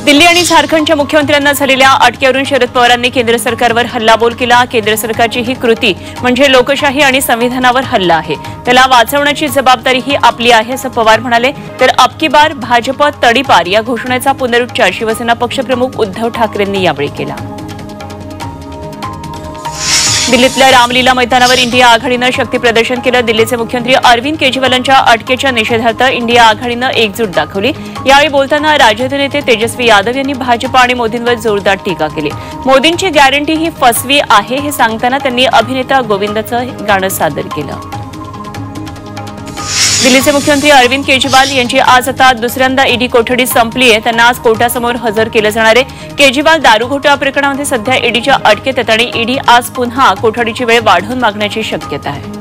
दिल्ली आणि झारखंडच्या मुख्यमंत्र्यांना झालेल्या अटकेवरून शरद पवारांनी केंद्र सरकारवर हल्लाबोल केला। केंद्र सरकारची ही कृती म्हणजे लोकशाही आणि संविधानावर हल्ला आहे। त्याला वाचवण्याची जबाबदारी ही आपली आहे असं पवार म्हणाले। तर अब की बार भाजप तडीपार या घोषणेचा पुनरुच्चार शिवसेना पक्षप्रमुख उद्धव ठाकरेंनी यावेळी केला। दिल्लीतल्या रामलीला मैदानावर इंडिया आघाडीनं शक्ती प्रदर्शन केलं। दिल्लीचे मुख्यमंत्री अरविंद केजरीवालांच्या अटकेच्या निषेधार्थ इंडिया आघाडीनं एकजूट दाखवली। यावेळी बोलताना राजद नेते तेजस्वी यादव यांनी भाजप आणि मोदींवर जोरदार टीका केली। मोदींची गॅरंटी ही फसवी आहे हे सांगताना त्यांनी अभिनेता गोविंदाचं गाणं सादर केलं। दिल्लीचे मुख्यमंत्री अरविंद केजरीवाल यांची आज आता दुसऱ्यांदा ईडी कोठडी संपली आहे। त्यांना आज कोर्टासमोर हजर केलं जाणार आहे। केजरीवाल दारू घोटाळा प्रकरणामध्ये सध्या ईडीच्या अटकेत आहेत आणि ईडी आज पुन्हा कोठडीची वेळ वाढवून मागण्याची शक्यता आहे।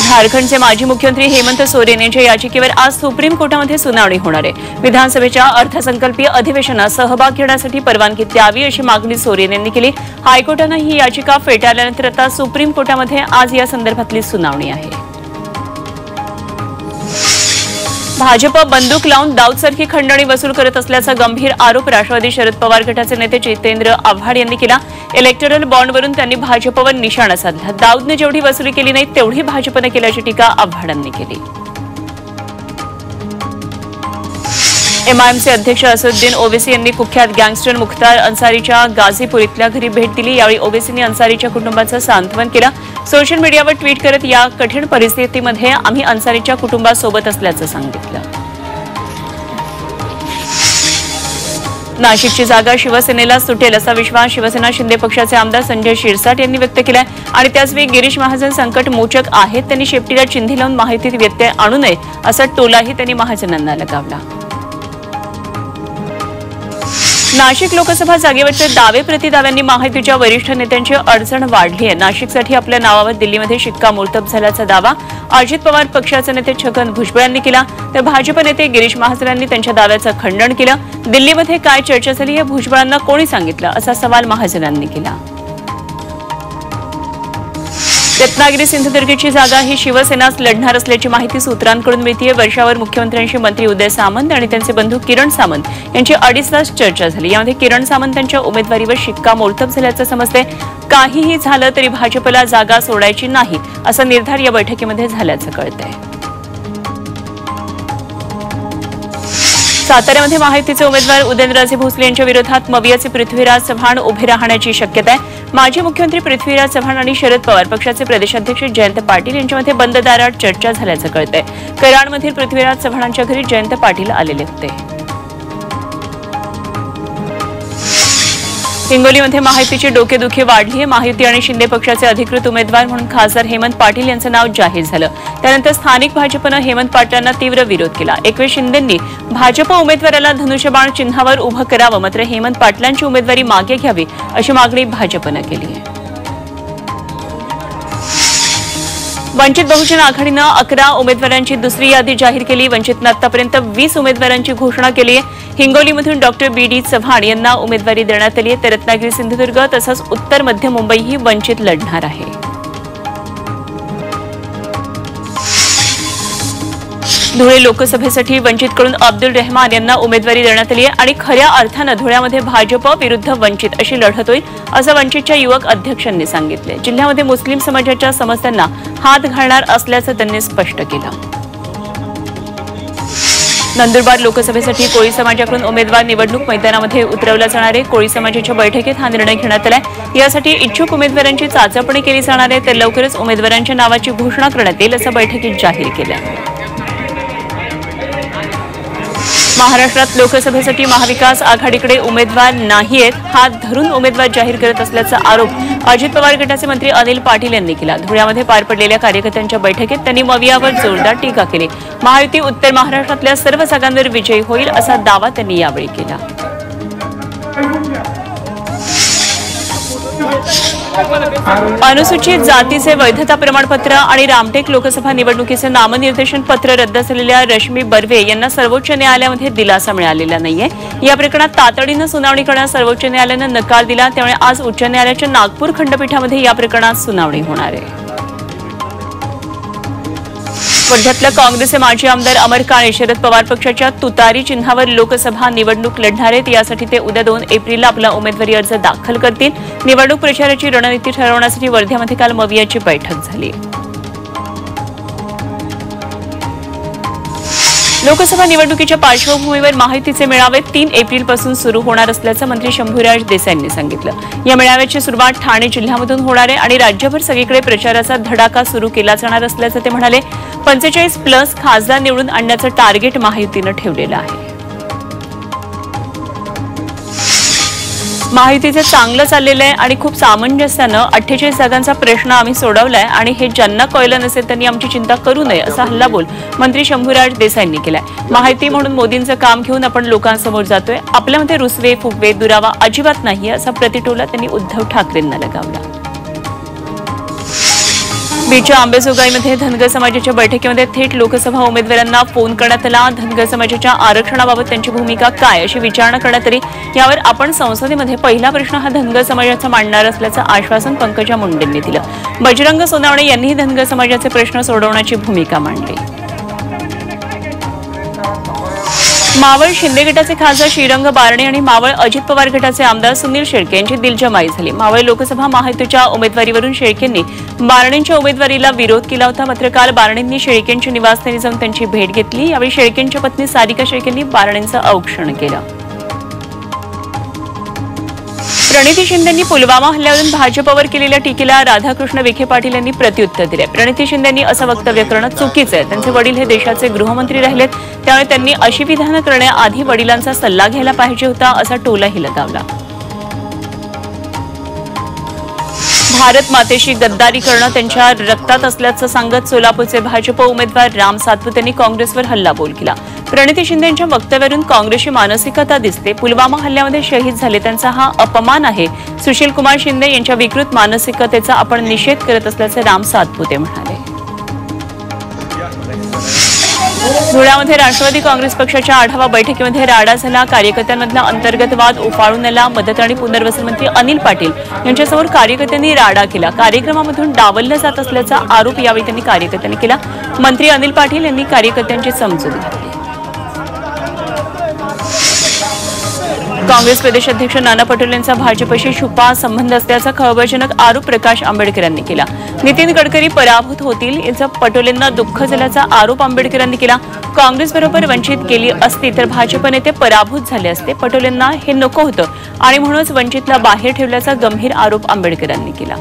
झारखंडचे माजी मुख्यमंत्री हेमंत सोरेन यांच्या याचिकेवर आज सुप्रीम कोर्टामध्ये सुनावणी होणार आहे। विधानसभेच्या अर्थसंकल्पीय अधिवेशनात सहभाग घेण्यासाठी परवानगी द्यावी अशी मागणी सोरेन यांनी केली। हायकोर्टानं ही याचिका फेटाळल्यानंतर आता सुप्रीम कोर्टामध्ये आज या संदर्भातली सुनावणी आहे। भाजप बंदूक लावून दाऊदसारखी खंडणी वसूल करत असल्याचा गंभीर आरोप राष्ट्रवादी शरद पवार गटाचे नेते जितेंद्र आव्हाड यांनी केला। इलेक्टोरल बॉन्डवरून त्यांनी भाजपवर निशाणा साधला। दाऊदने जेवढी वसुली केली नाही तेवढी भाजपने केल्याची टीका आव्हाडांनी केली। एमआयएमचे अध्यक्ष असदुद्दीन ओवेसी यांनी कुख्यात गँगस्टर मुख्तार अन्सारीच्या गाझीपूर इथल्या घरी भेट दिली। यावेळी ओवेसींनी अन्सारीच्या कुटुंबाचं सांत्वन केलं। सोशल मीडियावर ट्विट करत या कठीण परिस्थितीमध्ये आम्ही अन्सारीच्या कुटुंबासोबत असल्याचं सांगितलं। नाशिकची जागा शिवसेनेला सुटेल असा विश्वास शिवसेना शिंदे पक्षाचे आमदार संजय शिरसाट यांनी व्यक्त केलाय आणि त्याचवेळी गिरीश महाजन संकट मोचक आहेत, त्यांनी शेपटीला चिंधी लावून माहितीत व्यत्यय आणू नये असा टोलाही त्यांनी महाजनांना लगावला। नाशिक लोकसभा जागेवरचे दावे प्रतिदाव्यांनी महायुतीच्या वरिष्ठ नेत्यांची अडचण वाढली आहे। नाशिकसाठी आपल्या नावावर दिल्लीमध्ये शिक्कामोर्तब झाल्याचा दावा अजित पवार पक्षाचे नेते छगन भुजबळ यांनी केला। तर भाजप नेते गिरीश महाजन यांनी त्यांच्या दाव्याचं खंडन केलं। दिल्लीमध्ये काय चर्चा झाली हे भुजबळांना कोणी सांगितलं असा सवाल महाजनांनी केला। रत्नागिरी सिंधुदुर्गची जागा ही शिवसेनाच लढणार असल्याची माहिती सूत्रांकडून मिळतेय। वर्षावर मुख्यमंत्र्यांशी मंत्री उदय सामंत आणि त्यांचे बंधू किरण सामंत यांची 2.5 तास चर्चा झाली। यामध्ये किरण सामंत यांच्या उमेदवारीवर शिक्कामोर्तब झाल्याचं समजते। काहीही झालं तरी भाजपला जागा सोडायची नाही असा निर्धार या बैठकीमध्ये झाल्याचं कळतंय। साताऱ्यामध्ये महायुतीचे उमेदवार उदयनराजे भोसले यांच्या विरोधात मवियाचे पृथ्वीराज चव्हाण उभे राहण्याची शक्यता आहे। माजी मुख्यमंत्री पृथ्वीराज चव्हाण आणि शरद पवार पक्षाचे प्रदेशाध्यक्ष जयंत पाटील यांच्यामध्ये बंद दारात चर्चा झाल्याचं कळतंय। कराडमधील पृथ्वीराज चव्हाणांच्या घरी जयंत पाटील आलेले होते। हिंगोलीमध्ये महायुतीची डोकेदुखी वाढली आहे। महायुती आणि शिंदे पक्षाचे अधिकृत उमेदवार म्हणून खासदार हेमंत पाटील यांचं नाव जाहीर झालं। त्यानंतर स्थानिक भाजपनं हेमंत पाटलांना तीव्र विरोध केला। एकवेळ शिंदेंनी भाजप उमेदवाराला धनुष्यबाण चिन्हावर उभं करावं, मात्र हेमंत पाटलांची उमेदवारी मागे घ्यावी अशी मागणी भाजपनं केली आहे। वंचित बहुजन आघाडीनं 11 उमेदवारांची दुसरी यादी जाहीर केली। वंचितनं आतापर्यंत 20 उमेदवारांची घोषणा केली आहे। हिंगोलीमधून डॉक्टर बी.डी. चव्हाण यांना उमेदवारी देण्यात आली आहे। तर रत्नागिरी सिंधुदुर्ग तसंच उत्तर मध्य मुंबई ही वंचित लढणार आहे। धुळे लोकसभेसाठी वंचितकडून अब्दुल रहमान यांना उमेदवारी देण्यात आली आहे आणि खऱ्या अर्थानं धुळ्यामध्ये भाजप विरुद्ध वंचित अशी लढत होईल असं वंचितच्या युवक अध्यक्षांनी सांगितले। जिल्ह्यामध्ये मुस्लिम समाजाच्या समस्यांना हात घालणार असल्याचं त्यांनी स्पष्ट केलं। नंदुरबार लोकसभेसाठी कोळी समाजाकडून उमेदवार निवडणूक मैदानामध्ये उतरवला जाणार आहे। कोळी समाजाच्या बैठकीत हा निर्णय घेण्यात आलाय। यासाठी इच्छुक उमेदवारांची चाचपणी केली जाणार आहे। तर लवकरच उमेदवारांच्या नावाची घोषणा करण्यात येईल असं बैठकीत जाहीर केलं। महाराष्ट्रात लोकसभेसाठी महाविकास आघाडीकडे उमेदवार नाहीयेत, हात धरून उमेदवार जाहीर करत असल्याचा आरोप अजित पवार गटाचे मंत्री अनिल पाटील यांनी केला। धुळ्यामध्ये पार पडलेल्या कार्यकर्त्यांच्या बैठकीत त्यांनी मवियावर जोरदार टीका केली। महायुती उत्तर महाराष्ट्रातल्या सर्व जागांवर विजयी होईल असा दावा त्यांनी यावेळी केला। अनुसूचित जातीचे वैधता प्रमाणपत्र आणि रामटेक लोकसभा निवडणुकीचे नामनिर्देशन पत्र रद्द झालेल्या रश्मी बर्वे यांना सर्वोच्च न्यायालयामध्ये दिलासा मिळालेला नाहीये। या प्रकरणात तातडीनं सुनावणी करण्यास सर्वोच्च न्यायालयानं नकार दिला। त्यामुळे आज उच्च न्यायालयाच्या नागपूर खंडपीठामध्ये या प्रकरणात सुनावणी होणार आहे। वर्ध्यातल्या काँग्रेसचे माजी आमदार अमर काळे शरद पवार पक्षाच्या तुतारी चिन्हावर लोकसभा निवडणूक लढणार आहेत। यासाठी ते उद्या 2 एप्रिलला आपला उमेदवारी अर्ज दाखल करतील। निवडणूक प्रचाराची रणनीती ठरवण्यासाठी वर्ध्यामध्ये काल मवियाची बैठक झाली। लोकसभा निवडणुकीच्या पार्श्वभूमीवर महायुतीचे मेळावे 3 एप्रिलपासून सुरू होणार असल्याचं मंत्री शंभूराज देसाईंनी सांगितलं। या मेळाव्याची सुरुवात ठाणे जिल्ह्यामधून होणार आहे आणि राज्यभर सगळीकडे प्रचाराचा धडाका सुरू केला जाणार असल्याचं ते म्हणाले। 45+ खासदार निवडून आणण्याचं टार्गेट महायुतीनं ठेवलेलं आहे। महायुतीचे चांगलं चाललेलं आहे आणि खूप सामंजस्यानं 48 जागांचा प्रश्न आम्ही सोडवलाय आणि हे ज्यांना कळलं नसेल त्यांनी आमची चिंता करू नये असा हल्लाबोल मंत्री शंभूराज देसाईंनी केलाय। महायुती म्हणून मोदींचं काम घेऊन आपण लोकांसमोर जातोय, आपल्यामध्ये रुसवे फुगवे दुरावा अजिबात नाही असा प्रतिटोला त्यांनी उद्धव ठाकरेंना लगावला। बीडच्या आंबेजोगाईमध्ये धनगर समाजाच्या बैठकीमध्ये थेट लोकसभा उमेदवारांना फोन करण्यात आला। धनगर समाजाच्या आरक्षणाबाबत त्यांची भूमिका काय अशी विचारणा करण्यात आली। यावर आपण संसदेमध्ये पहिला प्रश्न हा धनगर समाजाचा मांडणार असल्याचं आश्वासन पंकजा मुंडेंनी दिलं। बजरंग सोनावणे यांनीही धनगर समाजाचे प्रश्न सोडवण्याची भूमिका मांडली। मावळ शिंदे गटाचे खासदार श्रीरंग बारणे आणि मावळ अजित पवार गटाचे आमदार सुनील शेळके यांची दिलजमाई झाली। मावळ लोकसभा महायुतीच्या उमेदवारीवरून शेळकेंनी बारणेंच्या उमेदवारीला विरोध केला होता। मात्र काल बारणेंनी शेळकेंच्या निवासस्थानी जाऊन त्यांची भेट घेतली। यावेळी शेळकेंच्या पत्नी सारिका शेळकेंनी बारणेंचं औक्षण केलं। प्रणिती शिंदेंनी पुलवामा हल्ल्यावरून भाजपवर केलेल्या टीकेला राधाकृष्ण विखे पाटील यांनी प्रत्युत्तर दिले। प्रणिती शिंदेंनी असं वक्तव्य करणं चुकीचं आहे। त्यांचे वडील हे देशाचे गृहमंत्री राहिलेत, त्यामुळे त्यांनी अशी विधानं करण्याआधी वडिलांचा सल्ला घ्यायला पाहिजे होता असा टोलाही लगावला। भारत मातेशी गद्दारी करणं त्यांच्या रक्तात असल्याचं सांगत सोलापूरचे भाजप उमेदवार राम सातपुते यांनी काँग्रेसवर हल्लाबोल केला। प्रणिती शिंदे यांच्या वक्तव्यावरून काँग्रेसची मानसिकता दिसते। पुलवामा हल्ल्यामध्ये शहीद झाले त्यांचा हा अपमान आहे। सुशील कुमार शिंदे यांच्या विकृत मानसिकतेचा आपण निषेध करत असल्याचं राम सातपुते म्हणाले। धुळ्यामध्ये राष्ट्रवादी काँग्रेस पक्षाच्या आढावा बैठकीमध्ये राडा झाला। कार्यकर्त्यांमधला अंतर्गत वाद उफाळून आला। मदत आणि पुनर्वसन मंत्री अनिल पाटील यांच्यासमोर कार्यकर्त्यांनी राडा केला। कार्यक्रमामधून डावललं जात असल्याचा आरोप यावेळी त्यांनी कार्यकर्त्यांनी केला। मंत्री अनिल पाटील यांनी कार्यकर्त्यांची समजूत घातली। काँग्रेस प्रदेश अध्यक्ष नाना पटोले यांचा भाजपशी छुपा संबंध असल्याचा खळबळजनक आरोप प्रकाश आंबेडकर यांनी केला। नितीन गडकरी पराभूत होतील याचा पटोलेंना दुःख झाल्याचा आरोप आंबेडकरांनी केला। काँग्रेसबरोबर वंचित गेली असती तर भाजप नेते पराभूत झाले असते। पटोलेंना हे नको होतं आणि म्हणूनच वंचितला बाहेर ठेवल्याचा गंभीर आरोप आंबेडकरांनी केला।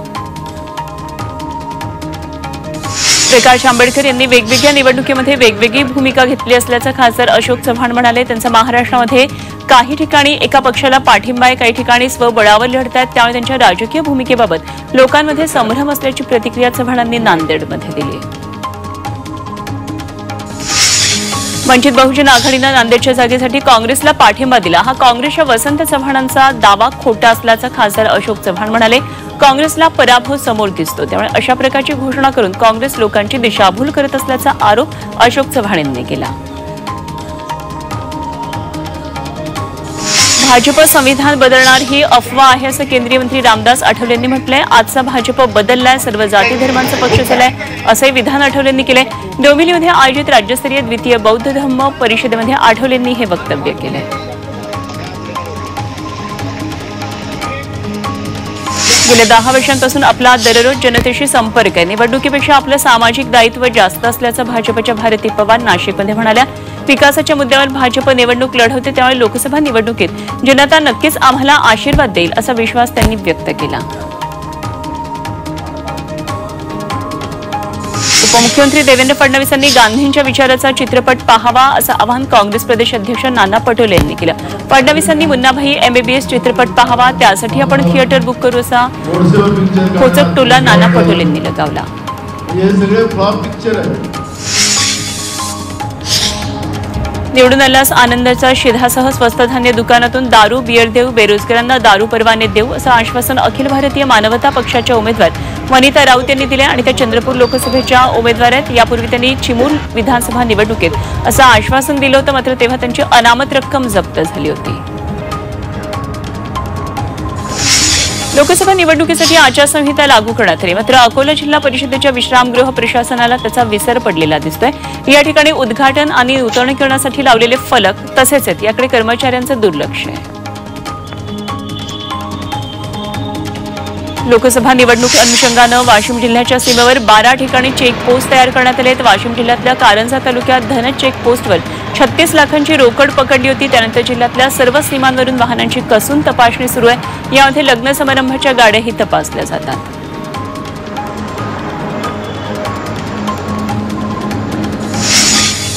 प्रकाश आंबेडकर यांनी वेगवेगळ्या निवडणुकीमध्ये वेगवेगळी भूमिका घेतली असल्याचं खासदार अशोक चव्हाण म्हणाले। त्यांचा महाराष्ट्रामध्ये काही ठिकाणी एका पक्षाला पाठिंबा आहे, काही ठिकाणी स्वबळावर लढतात, त्यामुळे त्यांच्या राजकीय भूमिकेबाबत लोकांमध्ये संभ्रम असल्याची प्रतिक्रिया चव्हाणांनी नांदेडमध्ये दिली। वंचित बहुजन आघाडीनं नांदेडच्या जागेसाठी काँग्रेसला पाठिंबा दिला। हा काँग्रेसच्या वसंत चव्हाणांचा दावा खोटा असल्याचं खासदार अशोक चव्हाण म्हणाले। काँग्रेसला पराभव समोर दिसतो, त्यामुळे अशा प्रकारची घोषणा करून काँग्रेस लोकांची दिशाभूल करत असल्याचा आरोप अशोक चव्हाण यांनी केला। भाजप संविधान बदलणार ही अफवा आहे असं केंद्रीय मंत्री रामदास आठवले यांनी म्हटलंय। आजचा भाजप बदललाय, सर्व जाती धर्मांचा पक्ष झालाय असंही विधान आठवले यांनी केलंय। डोंबिवलीमध्ये आयोजित राज्यस्तरीय द्वितीय बौद्ध धम्म परिषदेमध्ये आठवले यांनी हे वक्तव्य केलंय। गेल्या 10 वर्षांपासून आपला दररोज जनतेशी संपर्क आहे। निवडणुकीपेक्षा आपलं सामाजिक दायित्व जास्त असल्याचं भाजपच्या भारती पवार नाशिकमध्ये म्हणाल्या। विकासाच्या मुद्द्यावर भाजप निवडणूक लढवते, त्यामुळे लोकसभा निवडणुकीत जनता नक्कीच आम्हाला आशीर्वाद देईल असा विश्वास त्यांनी व्यक्त केला। उपमुख्यमंत्री देवेंद्र फडणवीस यांनी गांधींच्या विचाराचा चित्रपट पाहावा असं आवाहन काँग्रेस प्रदेश अध्यक्ष नाना पटोले यांनी केलं। फडणवीस यांनी मुन्नाभाई MBBS चित्रपट पाहावा, त्यासाठी आपण थिएटर बुक करू असा खोचक टोला नाना पटोले यांनी लगावला। निवडून आल्यास आनंदाच्या शिधासह स्वस्त धान्य दुकानातून दारू बियर देऊ, बेरोजगारांना दारू परवाने देऊ असं आश्वासन अखिल भारतीय मानवता पक्षाच्या उमेदवार वनिता राऊत यांनी दिले आणि त्या चंद्रपूर लोकसभेच्या उमेदवार आहेत। यापूर्वी त्यांनी चिमूर विधानसभा निवडणुकीत असं आश्वासन दिलं होतं, मात्र तेव्हा त्यांची अनामत रक्कम जप्त झाली होती। लोकसभा निवडणुकीसाठी आचारसंहिता लागू करण्यात आली, मात्र अकोला जिल्हा परिषदेच्या विश्रामगृह प्रशासनाला त्याचा विसर पडलेला दिसतोय। या ठिकाणी उद्घाटन आणि नूतनीकरणासाठी लावलेले फलक तसेच आहेत, याकडे कर्मचाऱ्यांचं दुर्लक्ष आहे। लोकसभा निवडणूक अनुषंगानं वाशिम जिल्ह्याच्या सीमेवर 12 ठिकाणी चेकपोस्ट तयार करण्यात आले आहेत। वाशिम जिल्ह्यातल्या कारंजा तालुक्यात धनज चेकपोस्टवर 36 लाखांची रोकड पकडली होती। त्यानंतर जिल्ह्यातल्या सर्व सीमांवरून वाहनांची कसून तपासणी सुरू आहे। यामध्ये लग्न समारंभाच्या गाड्याही तपासल्या जातात।